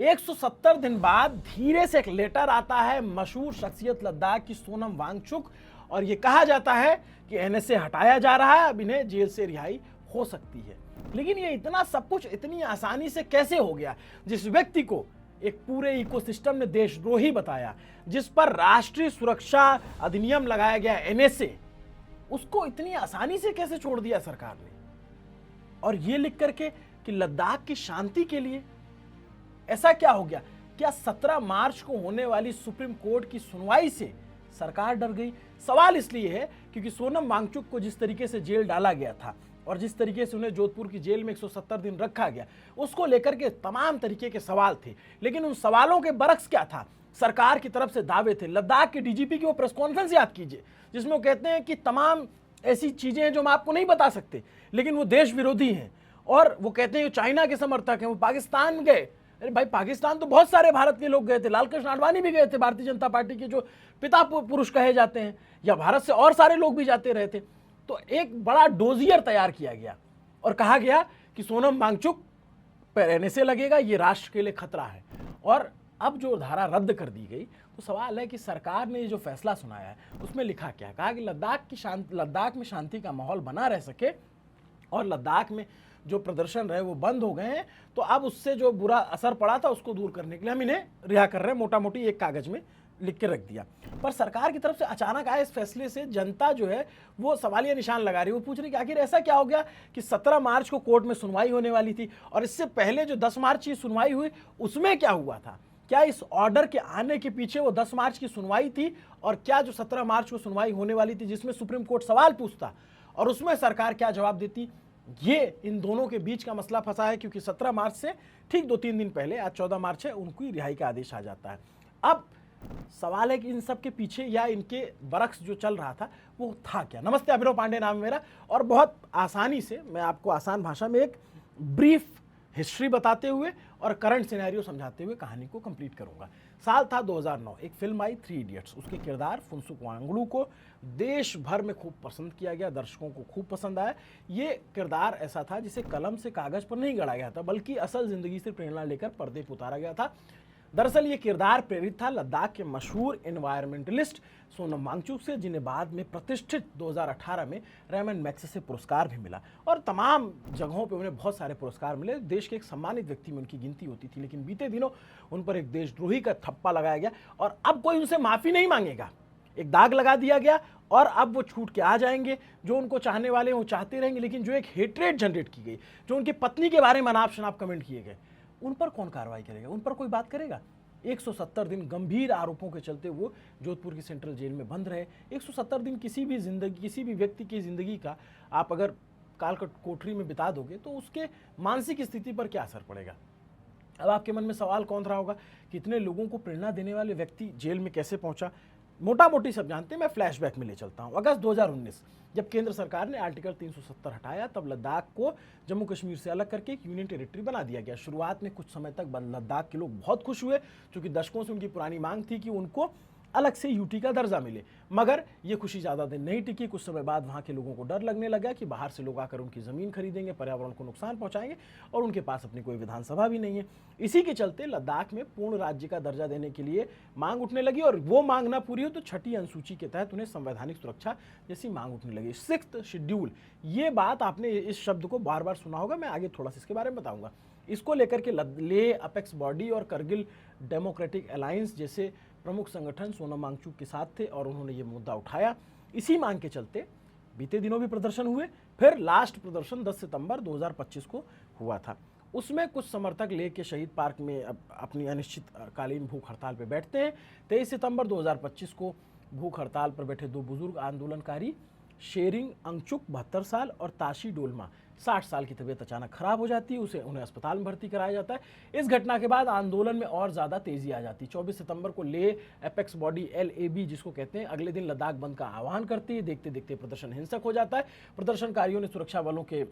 170 दिन बाद धीरे से एक लेटर आता है मशहूर शख्सियत लद्दाख की सोनम वांगचुक, और यह कहा जाता है कि एनएसए हटाया जा रहा है, अब इन्हें जेल से रिहाई हो सकती है। लेकिन ये इतना सब कुछ इतनी आसानी से कैसे हो गया? जिस व्यक्ति को एक पूरे इकोसिस्टम ने देशद्रोही बताया, जिस पर राष्ट्रीय सुरक्षा अधिनियम लगाया गया एनएसए, उसको इतनी आसानी से कैसे छोड़ दिया सरकार ने? और ये लिख करके कि लद्दाख की शांति के लिए। ऐसा क्या हो गया? क्या 17 मार्च को होने वाली सुप्रीम कोर्ट की सुनवाई से सरकार डर गई? सवाल इसलिए है क्योंकि सोनम वांगचुक को जिस तरीके से जेल डाला गया था और जिस तरीके से उन्हें जोधपुर की जेल में 170 दिन रखा गया, उसको लेकर के तमाम तरीके के सवाल थे। लेकिन उन सवालों के बरक्स क्या था? सरकार की तरफ से दावे थे। लद्दाख के डीजीपी की वो प्रेस कॉन्फ्रेंस याद कीजिए, जिसमें वो कहते हैं कि तमाम ऐसी चीजें हैं जो हम आपको नहीं बता सकते, लेकिन वो देश विरोधी हैं। और वो कहते हैं चाइना के समर्थक हैं, वो पाकिस्तान गए। अरे भाई, पाकिस्तान तो बहुत सारे भारत के लोग गए थे, लालकृष्ण आडवाणी भी गए थे, भारतीय जनता पार्टी के जो पिता पुरुष कहे जाते हैं, या भारत से और सारे लोग भी जाते रहे थे। तो एक बड़ा डोजियर तैयार किया गया और कहा गया कि सोनम वांगचुक पर एनएसए लगेगा, ये राष्ट्र के लिए खतरा है। और अब जो धारा रद्द कर दी गई, तो सवाल है कि सरकार ने जो फैसला सुनाया है उसमें लिखा क्या? कहा कि लद्दाख में शांति का माहौल बना रह सके और लद्दाख में जो प्रदर्शन रहे वो बंद हो गए हैं, तो अब उससे जो बुरा असर पड़ा था उसको दूर करने के लिए हम इन्हें रिहा कर रहे हैं, मोटा मोटी एक कागज में लिख के रख दिया। पर सरकार की तरफ से अचानक आए इस फैसले से जनता जो है वो सवालिया निशान लगा रही है। वो पूछ रही कि आखिर ऐसा क्या हो गया कि 17 मार्च को कोर्ट में सुनवाई होने वाली थी, और इससे पहले जो 10 मार्च की सुनवाई हुई उसमें क्या हुआ था? क्या इस ऑर्डर के आने के पीछे वो 10 मार्च की सुनवाई थी, और क्या जो 17 मार्च को सुनवाई होने वाली थी जिसमें सुप्रीम कोर्ट सवाल पूछता और उसमें सरकार क्या जवाब देती? ये इन दोनों के बीच का मसला फंसा है, क्योंकि 17 मार्च से ठीक 2-3 दिन पहले, आज 14 मार्च है, उनकी रिहाई का आदेश आ जाता है। अब सवाल है कि इन सब के पीछे या इनके बरक्स जो चल रहा था वो था क्या? नमस्ते, अभिनव पांडे नाम है मेरा, और बहुत आसानी से मैं आपको आसान भाषा में एक ब्रीफ हिस्ट्री बताते हुए और करंट सिनेरियो समझाते हुए कहानी को कंप्लीट करूंगा। साल था 2009, एक फिल्म आई 3 इडियट्स। उसके किरदार फुनसुक वांगडू को देश भर में खूब पसंद किया गया, दर्शकों को खूब पसंद आया। ये किरदार ऐसा था जिसे कलम से कागज पर नहीं गढ़ा गया था, बल्कि असल जिंदगी से प्रेरणा लेकर पर्दे पर उतारा गया था। दरअसल ये किरदार प्रेरित था लद्दाख के मशहूर एनवायरमेंटलिस्ट सोनम वांगचुक से, जिन्हें बाद में प्रतिष्ठित 2018 में रेमन मैग्सेसे पुरस्कार भी मिला, और तमाम जगहों पे उन्हें बहुत सारे पुरस्कार मिले। देश के एक सम्मानित व्यक्ति में उनकी गिनती होती थी। लेकिन बीते दिनों उन पर एक देशद्रोही का थप्पा लगाया गया, और अब कोई उनसे माफी नहीं मांगेगा। एक दाग लगा दिया गया, और अब वो छूट के आ जाएंगे। जो उनको चाहने वाले हैं वो चाहते रहेंगे, लेकिन जो एक हेट्रेड जनरेट की गई, जो उनकी पत्नी के बारे में अनाप शनाप कमेंट किए गए, उन पर कौन कार्रवाई करेगा? उन पर कोई बात करेगा? 170 दिन गंभीर आरोपों के चलते वो जोधपुर की सेंट्रल जेल में बंद रहे। 170 दिन किसी भी व्यक्ति की जिंदगी का आप अगर काल कोठरी में बिता दोगे तो उसके मानसिक स्थिति पर क्या असर पड़ेगा? अब आपके मन में सवाल कौन रहा होगा कि इतने लोगों को प्रेरणा देने वाले व्यक्ति जेल में कैसे पहुंचा? मोटा मोटी सब जानते हैं, मैं फ्लैशबैक में ले चलता हूं। अगस्त 2019, जब केंद्र सरकार ने आर्टिकल 370 हटाया, तब लद्दाख को जम्मू कश्मीर से अलग करके एक यूनियन टेरिटरी बना दिया गया। शुरुआत में कुछ समय तक लद्दाख के लोग बहुत खुश हुए, क्योंकि दशकों से उनकी पुरानी मांग थी कि उनको अलग से यूटी का दर्जा मिले। मगर ये खुशी ज़्यादा दिन नहीं टिकी। कुछ समय बाद वहाँ के लोगों को डर लगने लगा कि बाहर से लोग आकर उनकी ज़मीन खरीदेंगे, पर्यावरण को नुकसान पहुँचाएंगे, और उनके पास अपनी कोई विधानसभा भी नहीं है। इसी के चलते लद्दाख में पूर्ण राज्य का दर्जा देने के लिए मांग उठने लगी, और वो मांग ना पूरी हो तो 6ठी अनुसूची के तहत उन्हें संवैधानिक सुरक्षा जैसी मांग उठने लगी। 6th शेड्यूल, ये बात आपने इस शब्द को बार बार सुना होगा, मैं आगे थोड़ा सा इसके बारे में बताऊंगा। इसको लेकर के ले अपेक्स बॉडी और करगिल डेमोक्रेटिक अलायंस जैसे प्रमुख संगठन सोनम वांगचुक के साथ थे, और उन्होंने ये मुद्दा उठाया। इसी मांग के चलते बीते दिनों भी प्रदर्शन हुए। फिर लास्ट प्रदर्शन 10 सितंबर 2025 को हुआ था। उसमें कुछ समर्थक लेह के शहीद पार्क में अपनी अनिश्चितकालीन भूख हड़ताल पर बैठते हैं। 23 सितंबर 2025 को भूख हड़ताल पर बैठे 2 बुजुर्ग आंदोलनकारी शेरिंग अंगचुक 72 साल और ताशी डोलमा 60 साल की तबीयत अचानक खराब हो जाती है, उन्हें अस्पताल में भर्ती कराया जाता है। इस घटना के बाद आंदोलन में और ज़्यादा तेजी आ जाती है। 24 सितंबर को ले एपेक्स बॉडी LAB जिसको कहते हैं, अगले दिन लद्दाख बंद का आह्वान करती है। देखते देखते प्रदर्शन हिंसक हो जाता है। प्रदर्शनकारियों ने सुरक्षा बलों के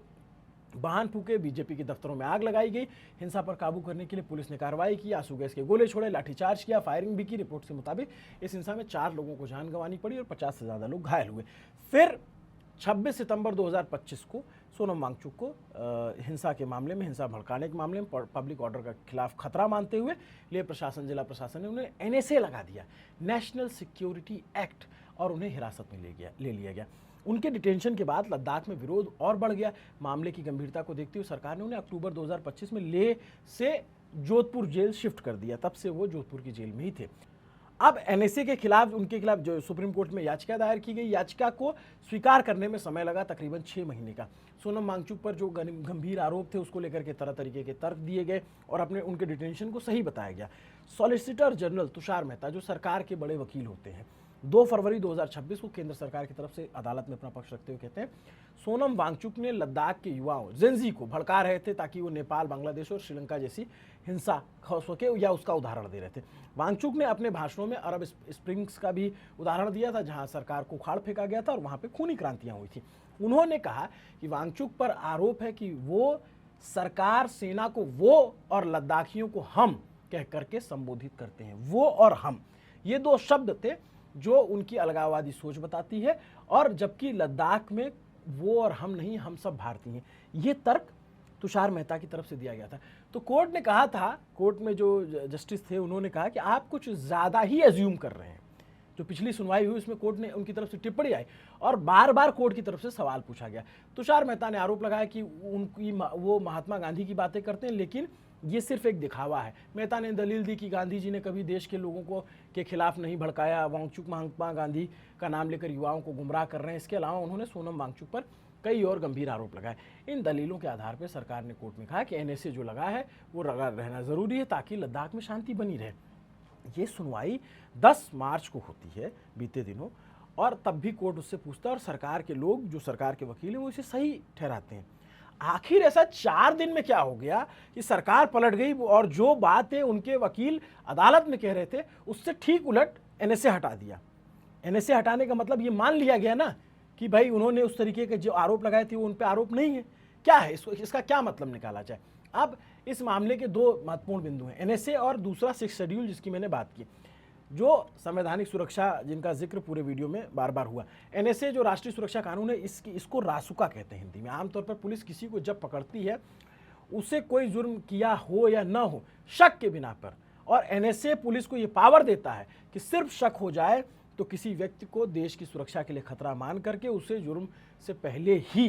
वाहन फूके, बीजेपी के दफ्तरों में आग लगाई गई। हिंसा पर काबू करने के लिए पुलिस ने कार्रवाई की, आंसू गैस के गोले छोड़े, लाठीचार्ज किया, फायरिंग भी की। रिपोर्ट के मुताबिक इस हिंसा में 4 लोगों को जान गंवानी पड़ी और 50 से ज़्यादा लोग घायल हुए। फिर 26 सितंबर 2025 को सोनम वांगचुक को हिंसा के मामले में, हिंसा भड़काने के मामले में पब्लिक ऑर्डर के खिलाफ खतरा मानते हुए लेह प्रशासन, जिला प्रशासन ने उन्हें एनएसए लगा दिया, नेशनल सिक्योरिटी एक्ट, और उन्हें हिरासत में ले लिया गया। उनके डिटेंशन के बाद लद्दाख में विरोध और बढ़ गया। मामले की गंभीरता को देखते हुए सरकार ने उन्हें अक्टूबर 2025 में लेह से जोधपुर जेल शिफ्ट कर दिया। तब से वो जोधपुर की जेल में ही थे। अब एनएसए के खिलाफ, उनके खिलाफ जो सुप्रीम कोर्ट में याचिका दायर की गई, याचिका को स्वीकार करने में समय लगा तकरीबन 6 महीने का। सोनम वांगचुक पर जो गंभीर आरोप थे उसको लेकर के तरह तरीके के तर्क दिए गए और उनके डिटेंशन को सही बताया गया। सॉलिसिटर जनरल तुषार मेहता, जो सरकार के बड़े वकील होते हैं, 2 फरवरी 2026 को केंद्र सरकार की तरफ से अदालत में अपना पक्ष रखते हुए कहते हैं, सोनम वांगचुक ने लद्दाख के युवाओं जेनजी को भड़का रहे थे ताकि वो नेपाल, बांग्लादेश और श्रीलंका जैसी हिंसा हो सके, या उसका उदाहरण दे रहे थे। वांगचुक ने अपने भाषणों में अरब स्प्रिंग्स का भी उदाहरण दिया था, जहां सरकार को उखाड़ फेंका गया था और वहां पे खूनी क्रांतियां हुई थी। उन्होंने कहा कि वांगचुक पर आरोप है कि वो सरकार, सेना को वो और लद्दाखियों को हम कह करके संबोधित करते हैं। वो और हम, ये 2 शब्द थे जो उनकी अलगाववादी सोच बताती है, और जबकि लद्दाख में वो और हम नहीं, हम सब भारतीय हैं। ये तर्क तुषार मेहता की तरफ से दिया गया था। तो कोर्ट ने कहा था, कोर्ट में जो जस्टिस थे उन्होंने कहा कि आप कुछ ज़्यादा ही एज्यूम कर रहे हैं। जो पिछली सुनवाई हुई उसमें कोर्ट ने, उनकी तरफ से टिप्पणी आई और बार बार कोर्ट की तरफ से सवाल पूछा गया। तुषार मेहता ने आरोप लगाया कि वो महात्मा गांधी की बातें करते हैं, लेकिन ये सिर्फ एक दिखावा है। मेहता ने दलील दी कि गांधी जी ने कभी देश के लोगों के खिलाफ नहीं भड़काया। वांगचुक महात्मा गांधी का नाम लेकर युवाओं को गुमराह कर रहे हैं। इसके अलावा उन्होंने सोनम वांगचुक पर कई और गंभीर आरोप लगाए। इन दलीलों के आधार पर सरकार ने कोर्ट में कहा कि एनएसए जो लगा है वो लगा रहना जरूरी है ताकि लद्दाख में शांति बनी रहे। ये सुनवाई 10 मार्च को होती है, बीते दिनों, और तब भी कोर्ट उससे पूछता है और सरकार के लोग, जो सरकार के वकील हैं, वो इसे सही ठहराते हैं। आखिर ऐसा 4 दिन में क्या हो गया कि सरकार पलट गई और जो बातें उनके वकील अदालत में कह रहे थे उससे ठीक उलट एनएसए हटा दिया। एनएसए हटाने का मतलब ये मान लिया गया ना कि भाई उन्होंने उस तरीके के जो आरोप लगाए थे वो उन पे आरोप नहीं है। क्या है इसका क्या मतलब निकाला जाए? अब इस मामले के 2 महत्वपूर्ण बिंदु हैं, एनएसए और दूसरा 6 शेड्यूल जिसकी मैंने बात की, जो संवैधानिक सुरक्षा जिनका जिक्र पूरे वीडियो में बार बार हुआ। एनएसए जो राष्ट्रीय सुरक्षा कानून है, इसको रासुका कहते हैं हिंदी में। आमतौर पर पुलिस किसी को जब पकड़ती है उसे कोई जुर्म किया हो या ना हो, शक के बिना पर, और एनएसए पुलिस को ये पावर देता है कि सिर्फ शक हो जाए तो किसी व्यक्ति को देश की सुरक्षा के लिए खतरा मान करके उसे जुर्म से पहले ही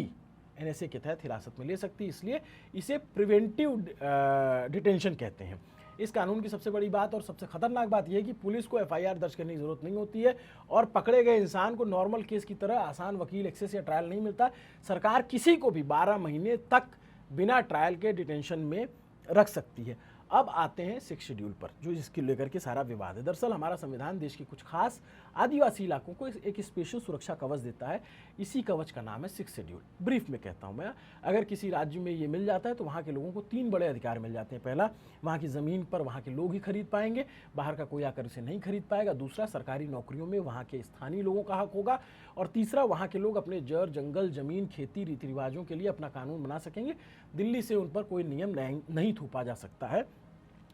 एनएसए के तहत हिरासत में ले सकती है। इसलिए इसे प्रिवेंटिव डिटेंशन कहते हैं। इस कानून की सबसे बड़ी बात और सबसे खतरनाक बात यह है कि पुलिस को एफआईआर दर्ज करने की जरूरत नहीं होती है और पकड़े गए इंसान को नॉर्मल केस की तरह आसान वकील, एक्सेस या ट्रायल नहीं मिलता। सरकार किसी को भी 12 महीने तक बिना ट्रायल के डिटेंशन में रख सकती है। अब आते हैं 6 शेड्यूल पर, जो इसके लेकर के सारा विवाद है। दरअसल हमारा संविधान देश के कुछ खास आदिवासी इलाकों को एक स्पेशल सुरक्षा कवच देता है। इसी कवच का नाम है 6 शेड्यूल। ब्रीफ में कहता हूं मैं, अगर किसी राज्य में ये मिल जाता है तो वहाँ के लोगों को 3 बड़े अधिकार मिल जाते हैं। पहला, वहाँ की ज़मीन पर वहाँ के लोग ही खरीद पाएंगे, बाहर का कोई आकर इसे नहीं खरीद पाएगा। दूसरा, सरकारी नौकरियों में वहाँ के स्थानीय लोगों का हक होगा। और तीसरा, वहाँ के लोग अपने जड़, जंगल, जमीन, खेती, रीति रिवाजों के लिए अपना कानून बना सकेंगे। दिल्ली से उन पर कोई नियम नहीं थोपा जा सकता है।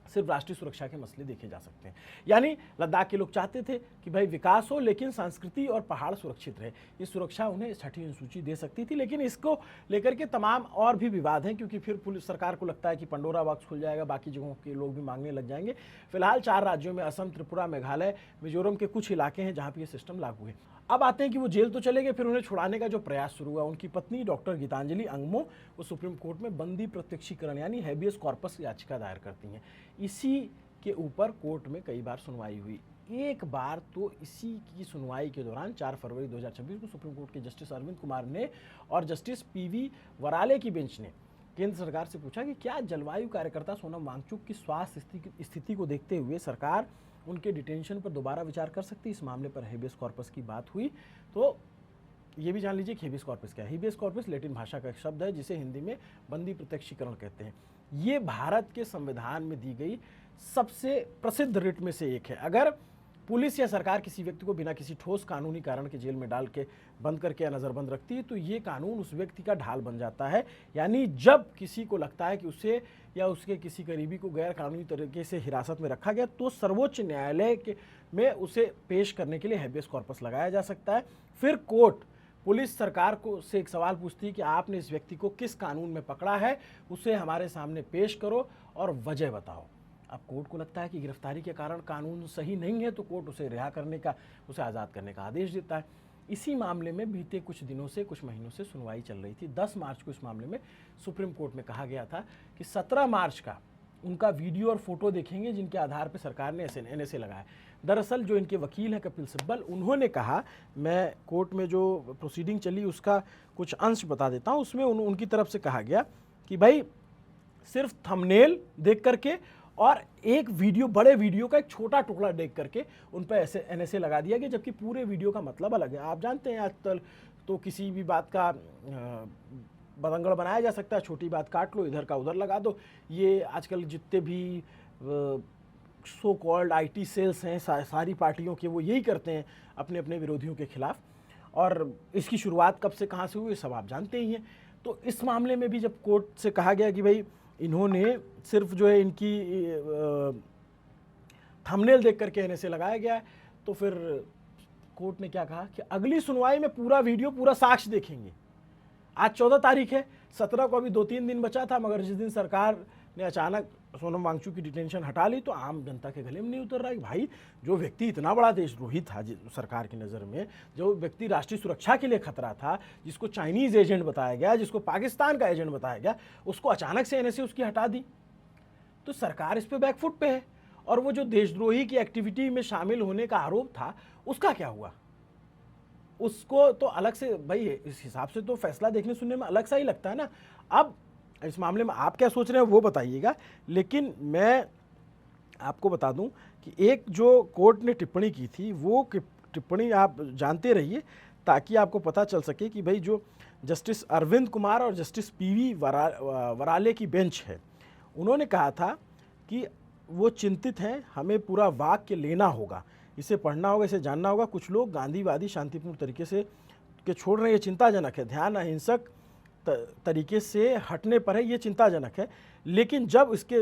सिर्फ राष्ट्रीय सुरक्षा के मसले देखे जा सकते हैं। यानी लद्दाख के लोग चाहते थे कि भाई विकास हो लेकिन संस्कृति और पहाड़ सुरक्षित रहे। ये सुरक्षा उन्हें 6ठी अनुसूची दे सकती थी, लेकिन इसको लेकर के तमाम और भी विवाद हैं, क्योंकि फिर पुलिस सरकार को लगता है कि पंडोरा बॉक्स खुल जाएगा, बाकी जगहों के लोग भी मांगने लग जाएंगे। फिलहाल 4 राज्यों में असम, त्रिपुरा, मेघालय, मिजोरम के कुछ इलाके हैं जहाँ पर यह सिस्टम लागू है। अब आते हैं कि वो जेल तो चले गए, फिर उन्हें छुड़ाने का जो प्रयास शुरू हुआ। उनकी पत्नी डॉक्टर गीतांजलि अंगमो वो सुप्रीम कोर्ट में बंदी प्रत्यक्षीकरण यानी हैबियस कॉर्पस याचिका दायर करती हैं। इसी के ऊपर कोर्ट में कई बार सुनवाई हुई। एक बार तो इसी की सुनवाई के दौरान 4 फरवरी 2026 को सुप्रीम कोर्ट के जस्टिस अरविंद कुमार ने और जस्टिस पीवी वराले की बेंच ने केंद्र सरकार से पूछा कि क्या जलवायु कार्यकर्ता सोनम वांगचुक की स्वास्थ्य स्थिति को देखते हुए सरकार उनके डिटेंशन पर दोबारा विचार कर सकती है। इस मामले पर हेबियस कॉर्पस की बात हुई। तो ये भी जान लीजिए कि हेबियस कॉर्पस क्या है। हेबियस कॉर्पस लैटिन भाषा का एक शब्द है जिसे हिंदी में बंदी प्रत्यक्षीकरण कहते हैं। ये भारत के संविधान में दी गई सबसे प्रसिद्ध रिट में से एक है। अगर पुलिस या सरकार किसी व्यक्ति को बिना किसी ठोस कानूनी कारण के जेल में डाल के बंद करके या नज़रबंद रखती है तो ये कानून उस व्यक्ति का ढाल बन जाता है। यानी जब किसी को लगता है कि उसे या उसके किसी करीबी को गैर कानूनी तरीके से हिरासत में रखा गया तो सर्वोच्च न्यायालय में उसे पेश करने के लिए हैबियस कॉर्पस लगाया जा सकता है। फिर कोर्ट पुलिस सरकार को से एक सवाल पूछती है कि आपने इस व्यक्ति को किस कानून में पकड़ा है, उसे हमारे सामने पेश करो और वजह बताओ। अब कोर्ट को लगता है कि गिरफ्तारी के कारण कानून सही नहीं है, तो कोर्ट उसे रिहा करने का, उसे आज़ाद करने का आदेश देता है। इसी मामले में बीते कुछ दिनों से, कुछ महीनों से सुनवाई चल रही थी। 10 मार्च को इस मामले में सुप्रीम कोर्ट में कहा गया था कि 17 मार्च का उनका वीडियो और फोटो देखेंगे, जिनके आधार पर सरकार ने एनएसए लगाया। दरअसल जो इनके वकील हैं कपिल सिब्बल, उन्होंने कहा, मैं कोर्ट में जो प्रोसीडिंग चली उसका कुछ अंश बता देता हूं। उसमें उनकी तरफ से कहा गया कि भाई सिर्फ थंबनेल देख करके और एक वीडियो, बड़े वीडियो का एक छोटा टुकड़ा देख करके उन पर ऐसे एनएसए लगा दिया गया, जबकि पूरे वीडियो का मतलब अलग है। आप जानते हैं आजकल तो किसी भी बात का बतंगड़ बनाया जा सकता है, छोटी बात काट लो, इधर का उधर लगा दो। ये आजकल जितने भी सो कॉल्ड आईटी सेल्स हैं सारी पार्टियों के, वो यही करते हैं अपने अपने विरोधियों के खिलाफ। और इसकी शुरुआत कब से कहाँ से हुई, सब आप जानते ही हैं। तो इस मामले में भी जब कोर्ट से कहा गया कि भाई इन्होंने सिर्फ जो है इनकी थंबनेल देख करके एनएसए लगाया गया है, तो फिर कोर्ट ने क्या कहा कि अगली सुनवाई में पूरा वीडियो, पूरा साक्ष्य देखेंगे। आज 14 तारीख है, 17 को अभी 2-3 दिन बचा था, मगर जिस दिन सरकार ने अचानक सोनम वांगचुक की डिटेंशन हटा ली, तो आम जनता के गले में नहीं उतर रहा है कि भाई जो व्यक्ति इतना बड़ा देशद्रोही था सरकार की नज़र में, जो व्यक्ति राष्ट्रीय सुरक्षा के लिए खतरा था, जिसको चाइनीज़ एजेंट बताया गया, जिसको पाकिस्तान का एजेंट बताया गया, उसको अचानक से एनएसए उसकी हटा दी। तो सरकार इस पर बैकफुट पे है। और वो जो देशद्रोही की एक्टिविटी में शामिल होने का आरोप था, उसका क्या हुआ? उसको तो अलग से, भाई इस हिसाब से तो फैसला देखने सुनने में अलग सा ही लगता है ना। अब इस मामले में आप क्या सोच रहे हैं वो बताइएगा, लेकिन मैं आपको बता दूं कि एक जो कोर्ट ने टिप्पणी की थी, वो टिप्पणी आप जानते रहिए, ताकि आपको पता चल सके कि भाई जो जस्टिस अरविंद कुमार और जस्टिस पीवी वराले की बेंच है, उन्होंने कहा था कि वो चिंतित हैं, हमें पूरा वाक्य लेना होगा, इसे पढ़ना होगा, इसे जानना होगा। कुछ लोग गांधीवादी शांतिपूर्ण तरीके से के छोड़ रहे हैं, ये चिंताजनक है। ध्यान अहिंसक तरीके से हटने पर है, ये चिंताजनक है। लेकिन जब इसके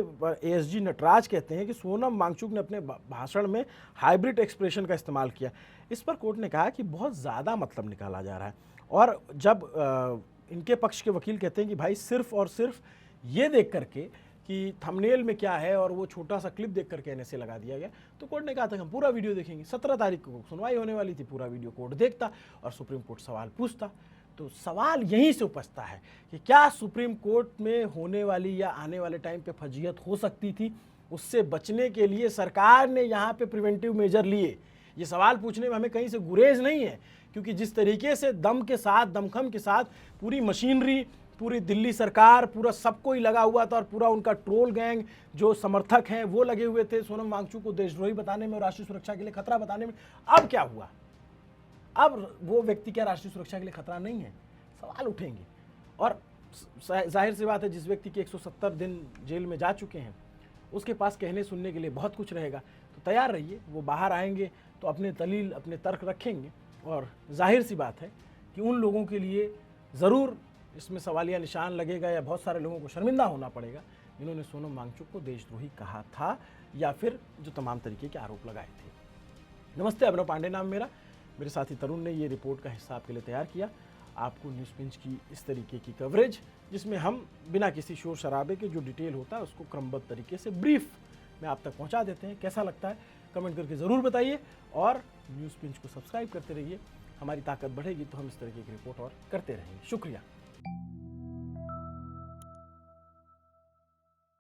एएसजी नटराज कहते हैं कि सोनम वांगचुक ने अपने भाषण में हाइब्रिड एक्सप्रेशन का इस्तेमाल किया, इस पर कोर्ट ने कहा कि बहुत ज़्यादा मतलब निकाला जा रहा है। और जब इनके पक्ष के वकील कहते हैं कि भाई सिर्फ और सिर्फ ये देख करके कि थंबनेल में क्या है और वो छोटा सा क्लिप देख करके एनएसए लगा दिया गया, तो कोर्ट ने कहा था कि हम पूरा वीडियो देखेंगे। 17 तारीख को सुनवाई होने वाली थी, पूरा वीडियो कोर्ट देखता और सुप्रीम कोर्ट सवाल पूछता। तो सवाल यहीं से उपजता है कि क्या सुप्रीम कोर्ट में होने वाली या आने वाले टाइम पे फजीयत हो सकती थी? उससे बचने के लिए सरकार ने यहाँ पे प्रिवेंटिव मेजर लिए। ये सवाल पूछने में हमें कहीं से गुरेज नहीं है, क्योंकि जिस तरीके से दम के साथ, दमखम के साथ पूरी मशीनरी, पूरी दिल्ली सरकार, पूरा सब कोई लगा हुआ था और पूरा उनका ट्रोल गैंग जो समर्थक हैं वो लगे हुए थे सोनम वांगचुक को देशद्रोही बताने में और राष्ट्रीय सुरक्षा के लिए खतरा बताने में। अब क्या हुआ? अब वो व्यक्ति क्या राष्ट्रीय सुरक्षा के लिए खतरा नहीं है? सवाल उठेंगे। और जाहिर सी बात है, जिस व्यक्ति के 170 दिन जेल में जा चुके हैं, उसके पास कहने सुनने के लिए बहुत कुछ रहेगा। तो तैयार रहिए, वो बाहर आएंगे तो अपने दलील, अपने तर्क रखेंगे। और जाहिर सी बात है कि उन लोगों के लिए ज़रूर इसमें सवालिया निशान लगेगा या बहुत सारे लोगों को शर्मिंदा होना पड़ेगा जिन्होंने सोनम वांगचुक को देशद्रोही कहा था या फिर जो तमाम तरीके के आरोप लगाए थे। नमस्ते, अभिनव पांडे नाम मेरे साथी तरुण ने ये रिपोर्ट का हिस्सा आपके लिए तैयार किया। आपको न्यूज़ पिंच की इस तरीके की कवरेज, जिसमें हम बिना किसी शोर शराबे के जो डिटेल होता है उसको क्रमबद्ध तरीके से ब्रीफ में आप तक पहुंचा देते हैं। कैसा लगता है कमेंट करके ज़रूर बताइए और न्यूज़ पिंच को सब्सक्राइब करते रहिए। हमारी ताकत बढ़ेगी तो हम इस तरीके की रिपोर्ट और करते रहेंगे। शुक्रिया।